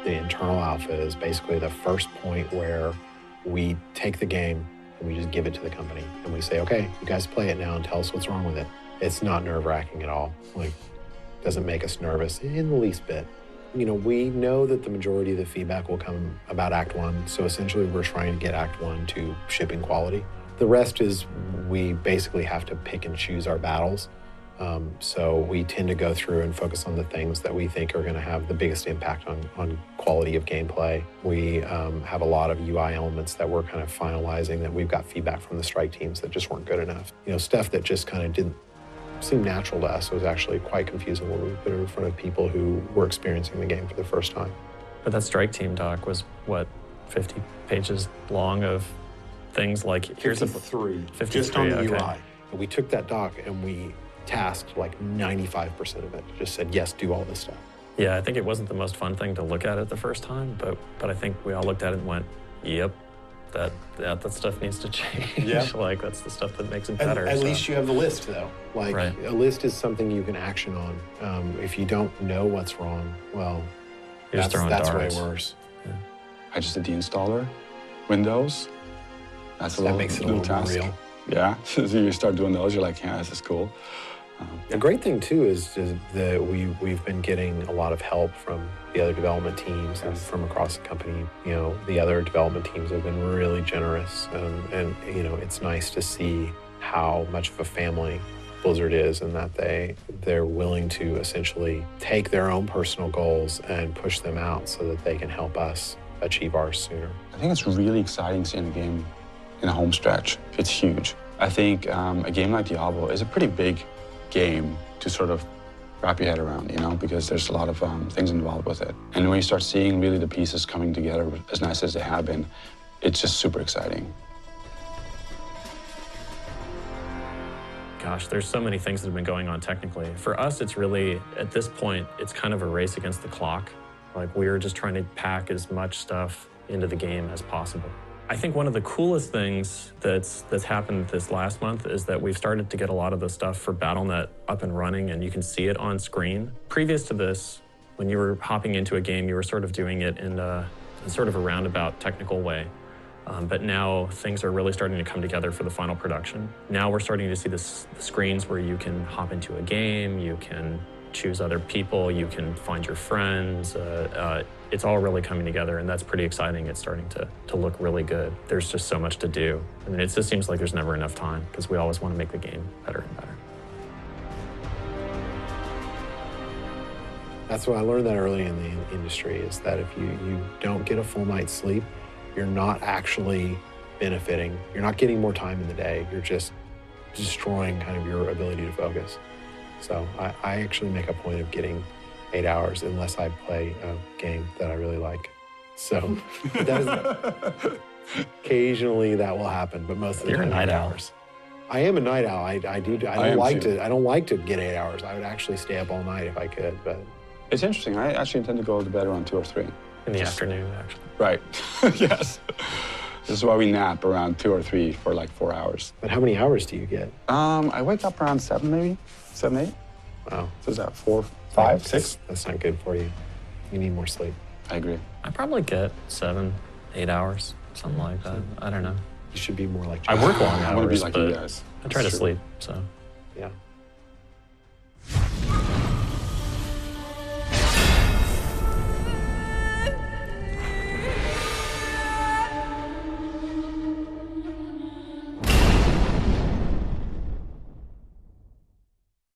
The internal alpha is basically the first point where we take the game and we just give it to the company and we say, okay, you guys play it now and tell us what's wrong with it. It's not nerve-wracking at all. Like, doesn't make us nervous in the least bit. You know, we know that the majority of the feedback will come about Act 1, so essentially we're trying to get Act 1 to shipping quality. The rest is we basically have to pick and choose our battles. So we tend to go through and focus on the things that we think are going to have the biggest impact on quality of gameplay. We have a lot of UI elements that we're kind of finalizing that we've got feedback from the strike teams that just weren't good enough. You know, stuff that just kind of didn't seem natural to us was actually quite confusing when we put it in front of people who were experiencing the game for the first time. But that strike team doc was, what, 50 pages long of things like, here's 53, just on the UI. We took that doc and we tasked like 95% of it. Just said, yes, do all this stuff. Yeah, I think it wasn't the most fun thing to look at it the first time, but I think we all looked at it and went, yep, that stuff needs to change. Yeah. Like, that's the stuff that makes it better. At least you have the list, though. Like, right. A list is something you can action on. If you don't know what's wrong, well, that's way worse. Yeah. I just did the installer, Windows. That makes it a little more real. Yeah, so you start doing those, you're like, yeah, this is cool. The great thing, too, is that we've been getting a lot of help from the other development teams and from across the company. You know, the other development teams have been really generous. And you know, it's nice to see how much of a family Blizzard is and that they're willing to essentially take their own personal goals and push them out so that they can help us achieve ours sooner. I think it's really exciting seeing a game in a home stretch. It's huge. I think a game like Diablo is a pretty big game to sort of wrap your head around, you know, because there's a lot of things involved with it. And when you start seeing really the pieces coming together as nice as they have been, it's just super exciting. Gosh, there's so many things that have been going on technically. For us, it's really, at this point, it's kind of a race against the clock. Like, we're just trying to pack as much stuff into the game as possible. I think one of the coolest things that's happened this last month is that we've started to get a lot of the stuff for Battle.net up and running, and you can see it on screen. Previous to this, when you were hopping into a game, you were sort of doing it in sort of a roundabout technical way. But now things are really starting to come together for the final production. Now we're starting to see the screens where you can hop into a game, you can choose other people, you can find your friends. It's all really coming together, and that's pretty exciting. It's starting to look really good. There's just so much to do. I mean, it just seems like there's never enough time because we always want to make the game better and better. That's what I learned that early in the industry, is that if you don't get a full night's sleep, you're not actually benefiting. You're not getting more time in the day. You're just destroying kind of your ability to focus. So I actually make a point of getting 8 hours unless I play a game that I really like. So occasionally that will happen, but most of the time, You're a night owl. hours. I am a night owl. I don't like to get 8 hours. I would actually stay up all night if I could, but. It's interesting. I actually tend to go to bed around 2 or 3. In the afternoon, actually. Right. Yes. This is why we nap around 2 or 3 for like 4 hours. But how many hours do you get? I wake up around 7, maybe 7, 8. Wow. So is that 4, 5, 6? That's not good for you. You need more sleep. I agree. I probably get 7, 8 hours, something like that. I don't know. You should be more like. I work long hours, I want to be like but you guys. I try to sleep, so. Yeah.